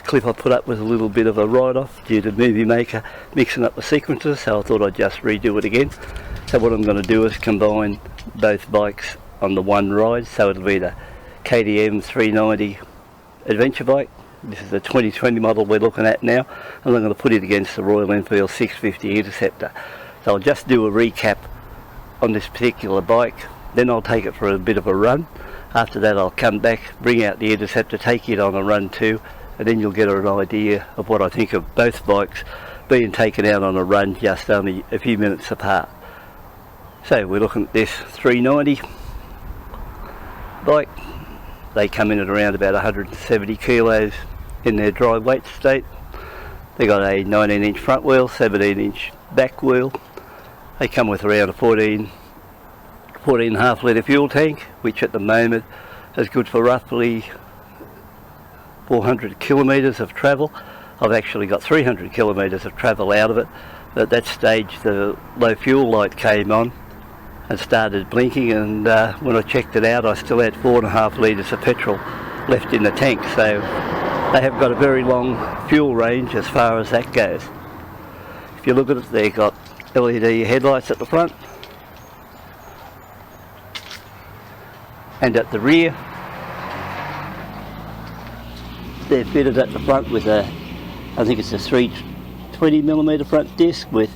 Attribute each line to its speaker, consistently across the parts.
Speaker 1: clip I put up was a little bit of a write-off due to Movie Maker mixing up the sequences, so I thought I'd just redo it again. So what I'm going to do is combine both bikes on the one ride, so it'll be the KTM 390 adventure bike. This is the 2020 model we're looking at now, and I'm going to put it against the Royal Enfield 650 Interceptor. So I'll just do a recap on this particular bike, then I'll take it for a bit of a run. After that I'll come back, bring out the Interceptor, take it on a run too, and then you'll get an idea of what I think of both bikes being taken out on a run just only a few minutes apart. So we're looking at this 390 bike. They come in at around about 170 kilos in their dry weight state. They got a 19-inch front wheel, 17-inch back wheel. They come with around a 14.5 litre fuel tank, which at the moment is good for roughly 400 kilometres of travel. I've actually got 300 kilometres of travel out of it. At that stage the low fuel light came on and started blinking, and when I checked it out I still had 4.5 litres of petrol left in the tank, so they have got a very long fuel range as far as that goes. If you look at it, they've got LED headlights at the front, and at the rear they're fitted at the front with a, I think it's a 320mm front disc with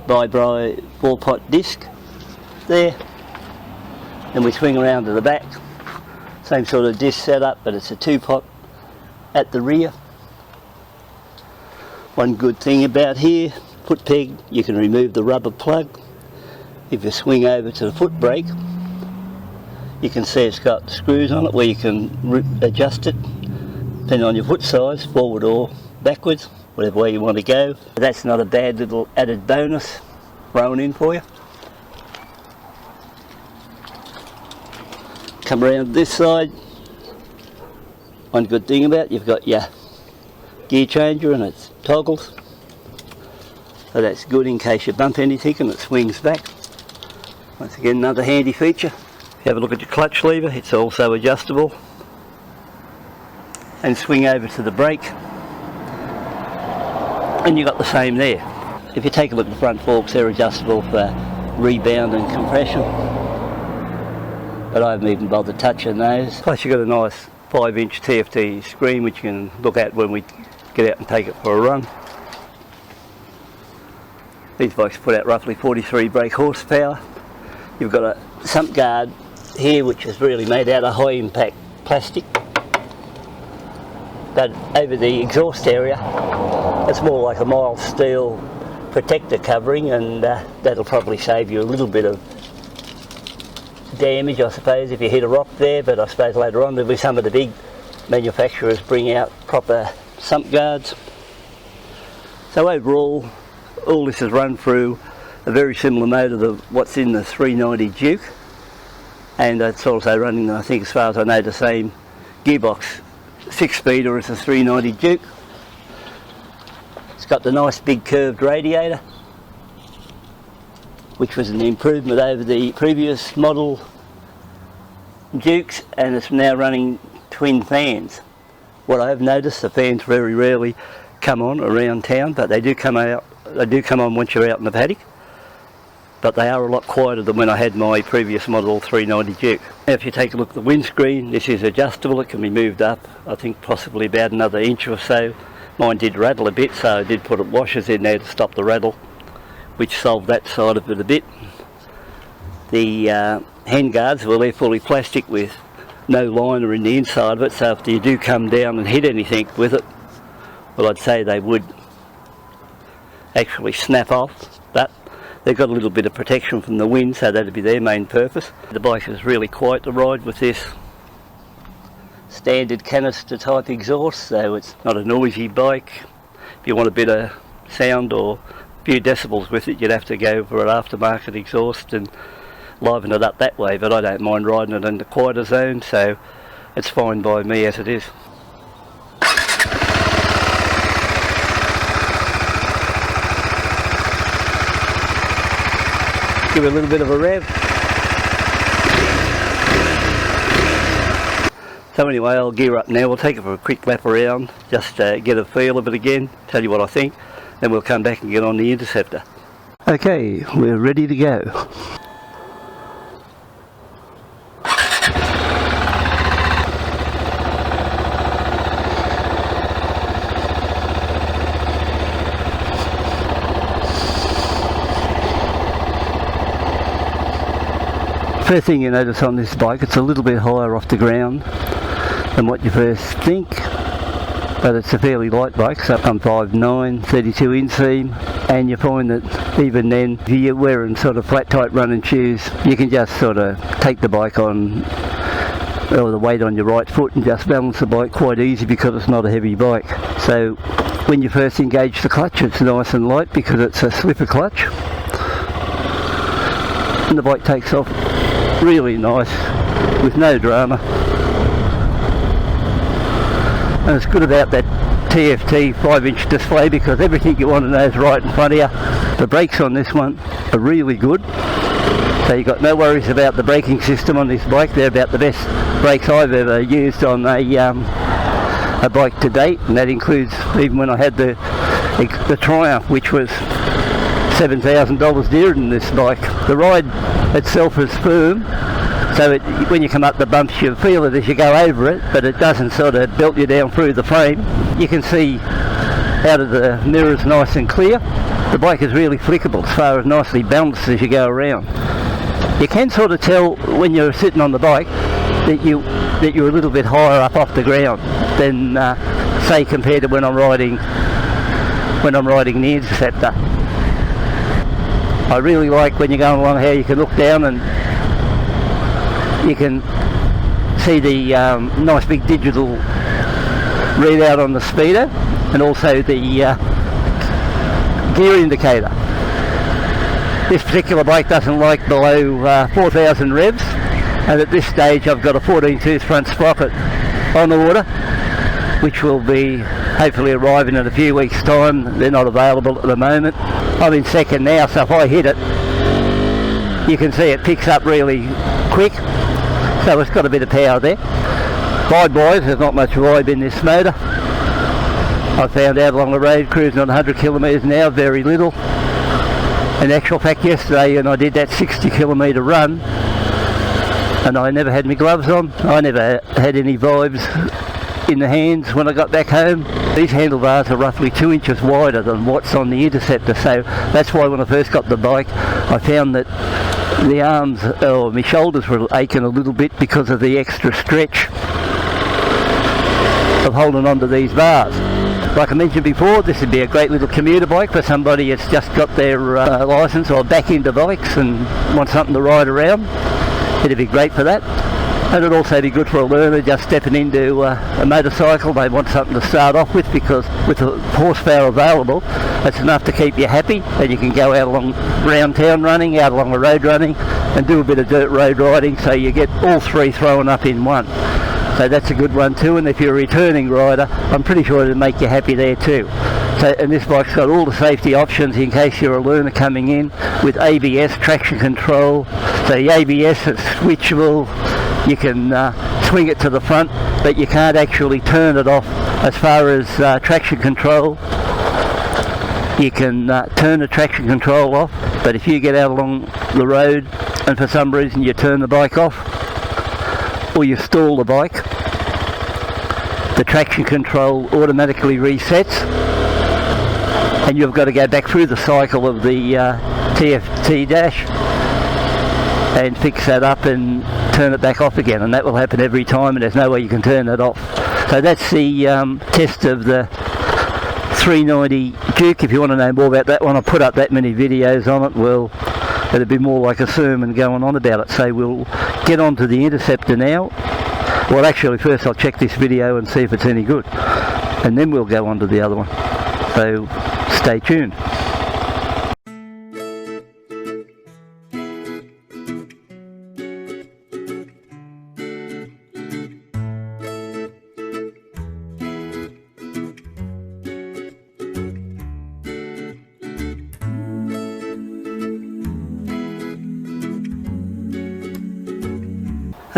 Speaker 1: bi-bri 4-pot disc there. Then we swing around to the back, same sort of disc setup, but it's a 2-pot at the rear. One good thing about here, foot peg, you can remove the rubber plug. If you swing over to the foot brake, you can see it's got screws on it where you can adjust it depending on your foot size, forward or backwards, whatever way you want to go. That's not a bad little added bonus thrown in for you. Come around this side. One good thing about it, you've got your gear changer and it's toggles, so that's good in case you bump anything and it swings back. Once again, another handy feature. If you have a look at your clutch lever, it's also adjustable. And swing over to the brake, and you've got the same there. If you take a look at the front forks, they're adjustable for rebound and compression, but I haven't even bothered touching those. Plus you've got a nice 5-inch TFT screen which you can look at when we get out and take it for a run. These bikes put out roughly 43 brake horsepower. You've got a sump guard here which is really made out of high impact plastic, but over the exhaust area it's more like a mild steel protector covering, and that'll probably save you a little bit of damage, I suppose, if you hit a rock there. But I suppose later on there'll be some of the big manufacturers bring out proper sump guards. So overall, all this is run through a very similar motor to what's in the 390 Duke, and it's also running, I think as far as I know, the same gearbox 6-speeder as the 390 Duke. It's got the nice big curved radiator, which was an improvement over the previous model Dukes, and it's now running twin fans. What I have noticed, the fans very rarely come on around town, but they do come out. They do come on once you're out in the paddock, but they are a lot quieter than when I had my previous model 390 Duke. Now if you take a look at the windscreen, this is adjustable. It can be moved up, I think possibly about another inch or so. Mine did rattle a bit, so I did put washers in there to stop the rattle, which solved that side of it a bit. The hand guards, well, they're fully plastic with no liner in the inside of it, so if you do come down and hit anything with it, well, I'd say they would actually snap off, but they've got a little bit of protection from the wind, so that'd be their main purpose. The bike is really quiet to ride with this standard canister type exhaust, so it's not a noisy bike. If you want a bit of sound or a few decibels with it, you'd have to go for an aftermarket exhaust and liven it up that way, but I don't mind riding it in the quieter zone, so it's fine by me as it is. Give it a little bit of a rev. So anyway, I'll gear up now. We'll take it for a quick lap around, just get a feel of it again, tell you what I think, then we'll come back and get on the Interceptor. Okay, we're ready to go. First thing you notice on this bike, it's a little bit higher off the ground than what you first think, but it's a fairly light bike, so I'm 5'9", 32 inseam, and you find that even then, if you're wearing sort of flat tight running shoes, you can just sort of take the bike on, or the weight on your right foot, and just balance the bike quite easy because it's not a heavy bike. So when you first engage the clutch, it's nice and light because it's a slipper clutch, and the bike takes off really nice with no drama. And it's good about that TFT 5-inch display because everything you want to know is right in front of you. The brakes on this one are really good, so you've got no worries about the braking system on this bike. They're about the best brakes I've ever used on a bike to date, and that includes even when I had the Triumph, which was $7,000 dearer than this bike. The ride itself is firm, so when you come up the bumps you feel it as you go over it, but it doesn't sort of belt you down through the frame. You can see out of the mirrors nice and clear. The bike is really flickable as far as nicely balanced as you go around. You can sort of tell when you're sitting on the bike that you're a little bit higher up off the ground than say compared to when I'm riding the Interceptor. I really like when you're going along how you can look down and you can see the nice big digital readout on the speedo, and also the gear indicator. This particular bike doesn't like below 4,000 revs, and at this stage I've got a 14 tooth front sprocket on the order, which will be hopefully arriving in a few weeks time. They're not available at the moment. I'm in second now, so if I hit it, you can see it picks up really quick, so it's got a bit of power there. Vibe-wise, there's not much vibe in this motor. I found out along the road cruising on 100 kilometres an hour, very little. In actual fact, yesterday when I did that 60 kilometre run, and I never had my gloves on, I never had any vibes in the hands when I got back home. These handlebars are roughly 2 inches wider than what's on the Interceptor, so that's why when I first got the bike I found that the arms, or my shoulders were aching a little bit because of the extra stretch of holding on to these bars. Like I mentioned before, this would be a great little commuter bike for somebody that's just got their licence or back into bikes and wants something to ride around. It'd be great for that. And it'd also be good for a learner just stepping into a motorcycle. They want something to start off with, because with the horsepower available, it's enough to keep you happy, and you can go out along round town running, out along the road running, and do a bit of dirt road riding, so you get all three thrown up in one. So that's a good one too, and if you're a returning rider, I'm pretty sure it'll make you happy there too. So, and this bike's got all the safety options in case you're a learner coming in, with ABS, traction control. So the ABS is switchable. You can swing it to the front, but you can't actually turn it off. As far as traction control, you can turn the traction control off, but if you get out along the road and for some reason you turn the bike off, or you stall the bike, the traction control automatically resets, and you've got to go back through the cycle of the TFT dash and fix that up and turn it back off again, and that will happen every time, and there's no way you can turn that off. So that's the test of the 390 Duke. If you want to know more about that one, I'll put up that many videos on it. Well, it'll be more like a sermon going on about it. So we'll get on to the Interceptor now. Well, actually first I'll check this video and see if it's any good, and then we'll go on to the other one. So stay tuned.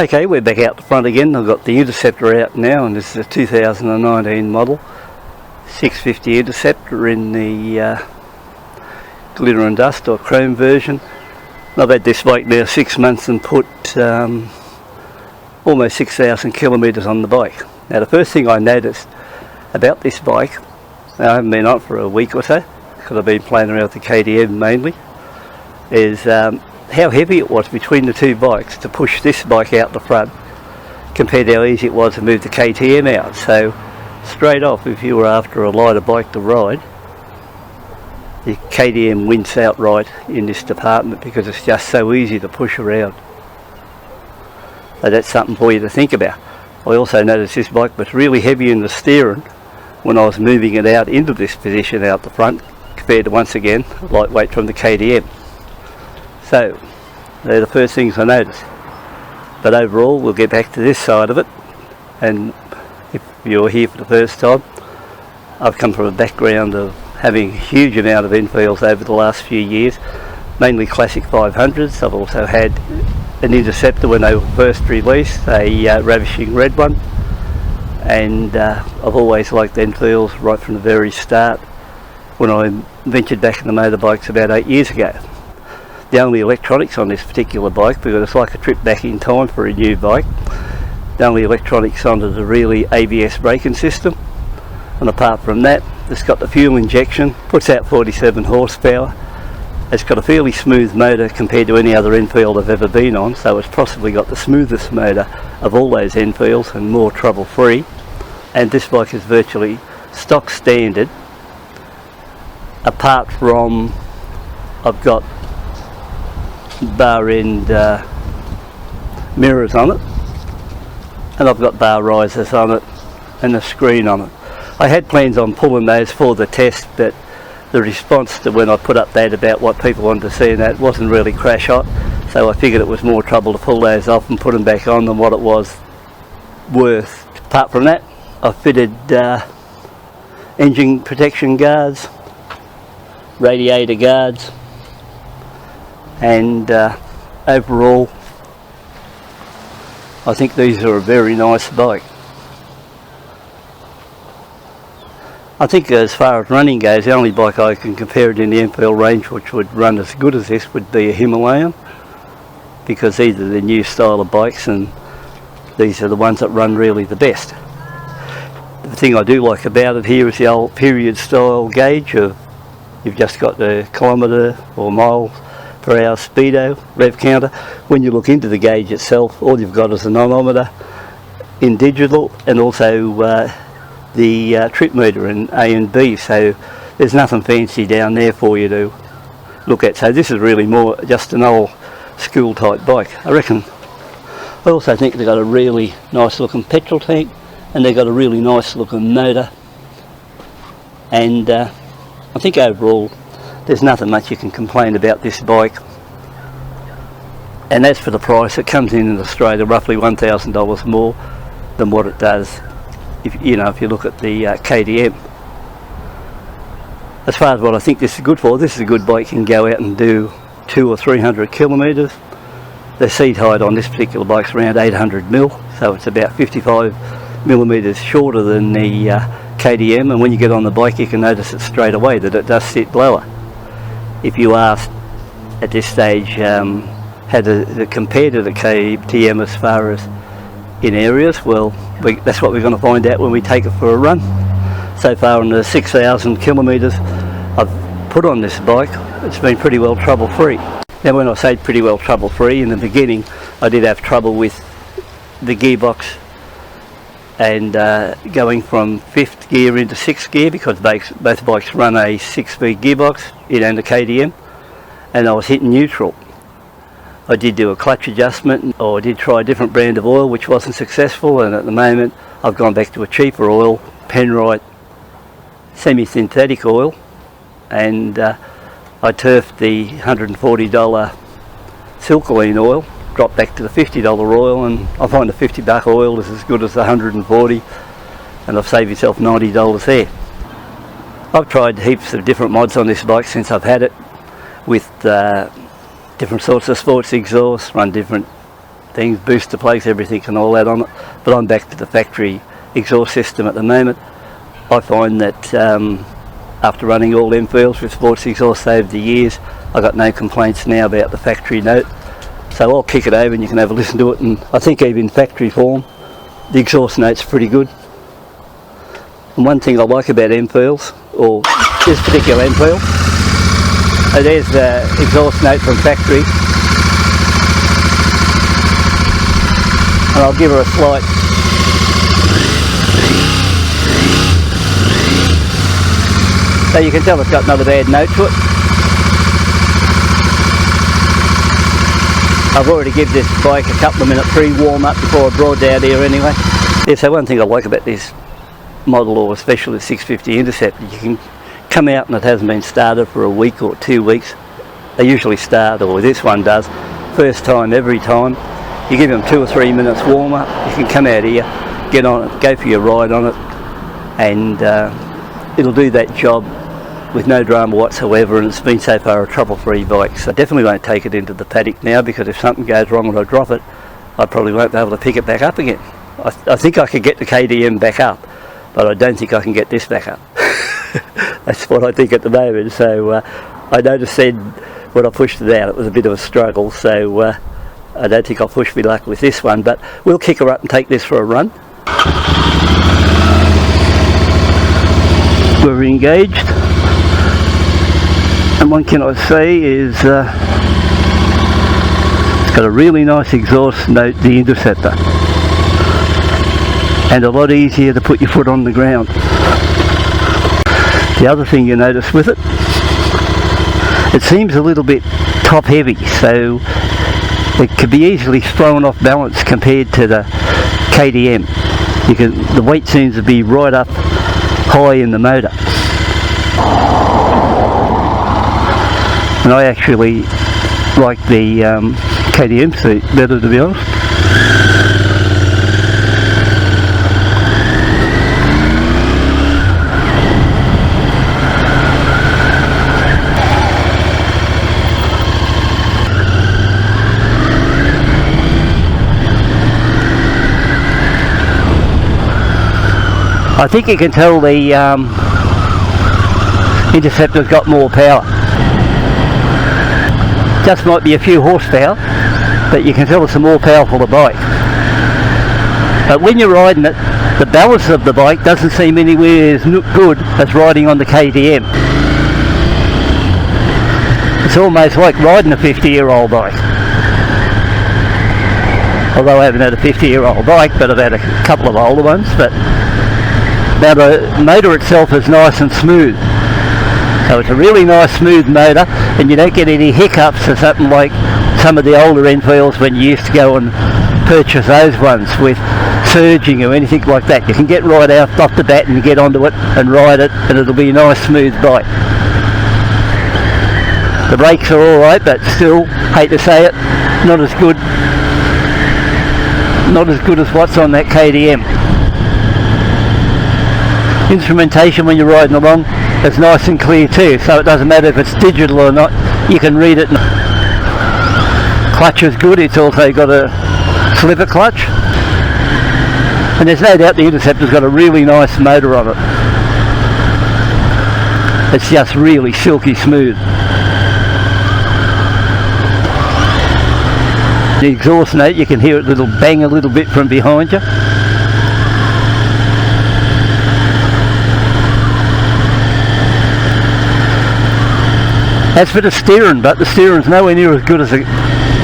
Speaker 1: Okay, we're back out the front again. I've got the Interceptor out now, and this is a 2019 model 650 Interceptor in the glitter and dust or chrome version. I've had this bike now 6 months and put almost 6,000 kilometres on the bike. Now the first thing I noticed about this bike, I haven't been on it for a week or so because I've been playing around with the KTM mainly, is how heavy it was between the two bikes to push this bike out the front compared to how easy it was to move the KTM out. So straight off, if you were after a lighter bike to ride, the KTM wins outright in this department because it's just so easy to push around. So that's something for you to think about. I also noticed this bike was really heavy in the steering when I was moving it out into this position out the front compared to, once again, lightweight from the KTM. So they're the first things I noticed. But overall, we'll get back to this side of it, and if you're here for the first time, I've come from a background of having a huge amount of Enfields over the last few years, mainly classic 500s. I've also had an Interceptor when they were first released, a ravishing red one, and I've always liked Enfields right from the very start when I ventured back into motorbikes about 8 years ago. The only electronics on this particular bike, because it's like a trip back in time for a new bike, the only electronics on it is a really ABS braking system, and apart from that, it's got the fuel injection, puts out 47 horsepower. It's got a fairly smooth motor compared to any other Enfield I've ever been on, so it's possibly got the smoothest motor of all those Enfields and more trouble free. And this bike is virtually stock standard, apart from I've got bar end mirrors on it, and I've got bar risers on it and a screen on it. I had plans on pulling those for the test, but the response to when I put up that about what people wanted to see and that wasn't really crash hot, so I figured it was more trouble to pull those off and put them back on than what it was worth. Apart from that, I've fitted engine protection guards, radiator guards, and overall I think these are a very nice bike. I think as far as running goes, the only bike I can compare it in the Enfield range which would run as good as this would be a Himalayan, because these are the new style of bikes and these are the ones that run really the best. The thing I do like about it here is the old period style gauge of you've just got the kilometre or miles per hour speedo rev counter. When you look into the gauge itself, all you've got is a manometer in digital and also the trip meter in A and B, so there's nothing fancy down there for you to look at. So this is really more just an old school type bike, I reckon. I also think they've got a really nice looking petrol tank, and they've got a really nice looking motor, and I think overall there's nothing much you can complain about this bike. And as for the price, it comes in Australia roughly $1,000 more than what it does if you look at the KTM. As far as what I think this is good for, this is a good bike. You can go out and do 200 or 300 kilometres. The seat height on this particular bike is around 800mm, so it's about 55mm shorter than the KTM, and when you get on the bike you can notice it straight away that it does sit lower. If you asked at this stage how to compare to the KTM as far as in areas, well, that's what we're going to find out when we take it for a run. So far on the 6,000 kilometres I've put on this bike, it's been pretty well trouble free. Now when I say pretty well trouble free, in the beginning I did have trouble with the gearbox and going from 5th gear into 6th gear, because both bikes run a 6-speed gearbox in and the KTM, and I was hitting neutral. I did do a clutch adjustment, or I did try a different brand of oil which wasn't successful, and at the moment I've gone back to a cheaper oil, Penrite semi-synthetic oil, and I turfed the $140 Silkaline oil, dropped back to the $50 oil, and I find the $50 oil is as good as the $140, and I've saved myself $90 there. I've tried heaps of different mods on this bike since I've had it, with different sorts of sports exhausts, run different things, booster plugs, everything and all that on it. But I'm back to the factory exhaust system at the moment. I find that after running all Enfields with sports exhaust over the years, I've got no complaints now about the factory note. So I'll kick it over and you can have a listen to it, and I think even factory form, the exhaust note's pretty good. And one thing I like about Enfields, or this particular Enfield, there's the exhaust note from factory. And I'll give her a slight so you can tell it's got not a bad note to it. I've already given this bike a couple of minute pre-warm up before I brought it out here anyway. Yeah, so one thing I like about this model, or especially the 650 Interceptor, you can come out and it hasn't been started for a week or 2 weeks. They usually start, or this one does, first time every time. You give them 2 or 3 minutes warm up, you can come out here, get on it, go for your ride on it, and it'll do that job with no drama whatsoever, and it's been so far a trouble-free bike. So I definitely won't take it into the paddock now, because if something goes wrong and I drop it, I probably won't be able to pick it back up again. I think I could get the KTM back up, but I don't think I can get this back up. That's what I think at the moment. So I noticed then when I pushed it out it was a bit of a struggle, so I don't think I'll push my luck with this one, but we'll kick her up and take this for a run. We're engaged, and one thing I say is it's got a really nice exhaust note, the Interceptor, and a lot easier to put your foot on the ground. The other thing you notice with it, it seems a little bit top heavy, so it could be easily thrown off balance compared to the KTM. The weight seems to be right up high in the motor. And I actually like the KTM seat better, to be honest. I think you can tell the Interceptor's got more power. Just might be a few horsepower, but you can tell it's a more powerful bike. But when you're riding it, the balance of the bike doesn't seem anywhere as good as riding on the KTM. It's almost like riding a 50-year-old bike. Although I haven't had a 50-year-old bike, but I've had a couple of older ones. But now the motor itself is nice and smooth. So it's a really nice smooth motor, and you don't get any hiccups or something like some of the older Enfields when you used to go and purchase those ones with surging or anything like that. You can get right out off the bat and get onto it and ride it, and it'll be a nice smooth bike. The brakes are alright, but still, hate to say it, not as good as what's on that KTM. Instrumentation when you're riding along is nice and clear too, so it doesn't matter if it's digital or not, you can read it. Clutch is good, it's also got a slipper clutch, and there's no doubt the Interceptor's got a really nice motor on it. It's just really silky smooth. The exhaust note, you can hear it little bang a little bit from behind you. As for the steering, but the steering's nowhere near as good as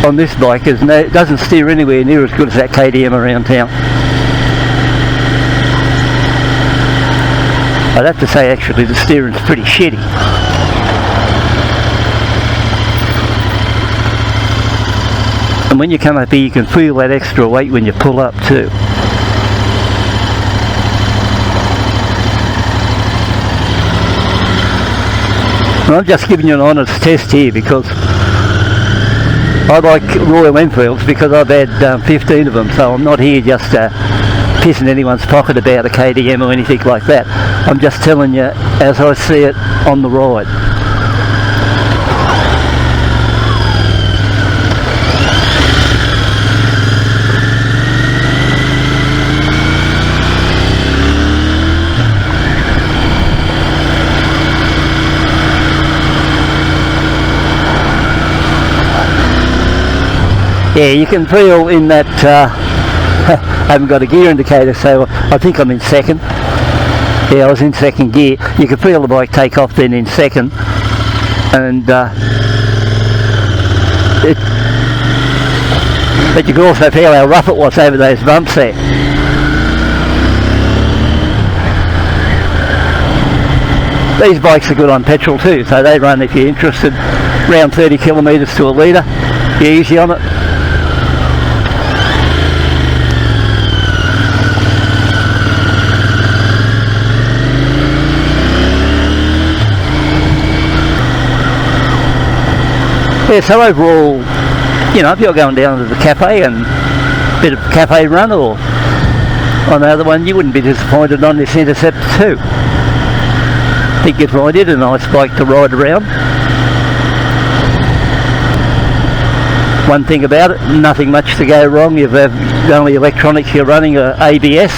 Speaker 1: on this bike. It doesn't steer anywhere near as good as that KTM around town. I'd have to say actually the steering's pretty shitty. And when you come up here you can feel that extra weight when you pull up too. And I'm just giving you an honest test here because I like Royal Enfields because I've had 15 of them, so I'm not here just pissing anyone's pocket about a KTM or anything like that. I'm just telling you as I see it on the ride. Yeah, you can feel in that I haven't got a gear indicator, so I think I'm in second. Yeah, I was in second gear. You can feel the bike take off then in second, and but you can also feel how rough it was over those bumps there. These bikes are good on petrol too, so they run, if you're interested, around 30 kilometres to a litre. You're easy on it. Yeah, so overall, you know, if you're going down to the cafe and a bit of cafe run or on the other one, you wouldn't be disappointed on this Interceptor too. I think you'd find it a nice bike to ride around. One thing about it, nothing much to go wrong. You've the only electronics you're running are ABS,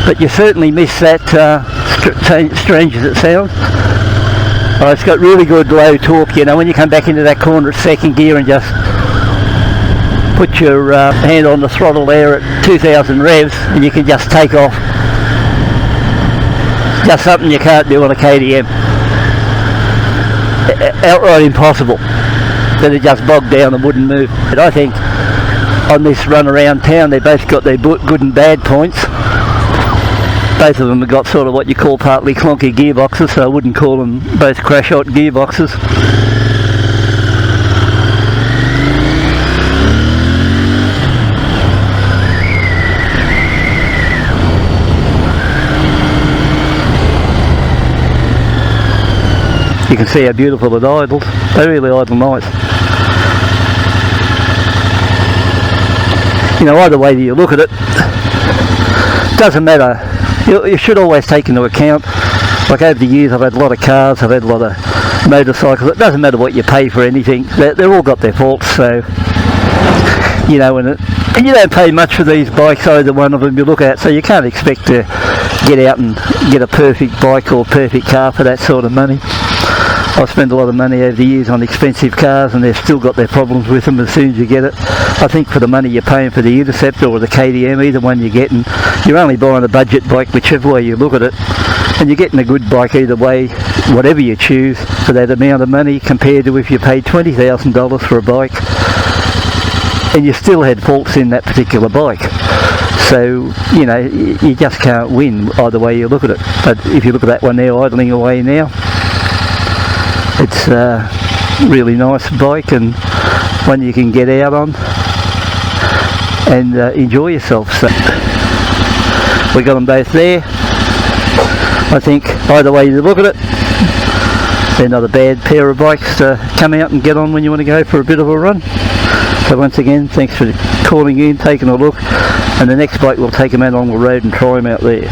Speaker 1: but you certainly miss that, strange as it sounds. Oh, it's got really good low torque, you know, when you come back into that corner at second gear and just put your hand on the throttle there at 2000 revs and you can just take off. Just something you can't do on a KTM. Outright impossible. That it just bogged down and wouldn't move. But I think on this run around town they both got their good and bad points. Both of them have got sort of what you call partly clunky gearboxes, so I wouldn't call them both crash-hot gearboxes. You can see how beautiful it idles. They really idle nice. You know, either way that you look at it, doesn't matter. You should always take into account, like over the years I've had a lot of cars, I've had a lot of motorcycles. It doesn't matter what you pay for anything, they've all got their faults, so, you know, and you don't pay much for these bikes, either one of them you look at, so you can't expect to get out and get a perfect bike or perfect car for that sort of money. I've spent a lot of money over the years on expensive cars and they've still got their problems with them as soon as you get it. I think for the money you're paying for the Interceptor or the KTM, either one you're getting, you're only buying a budget bike whichever way you look at it, and you're getting a good bike either way, whatever you choose, for that amount of money compared to if you paid $20,000 for a bike and you still had faults in that particular bike. So, you know, you just can't win either way you look at it. But if you look at that one there idling away now, it's a really nice bike and one you can get out on and enjoy yourself. So we got them both there. I think either way you look at it, they're not a bad pair of bikes to come out and get on when you want to go for a bit of a run. So once again, thanks for calling in, taking a look, and the next bike we'll take them out on the road and try them out there.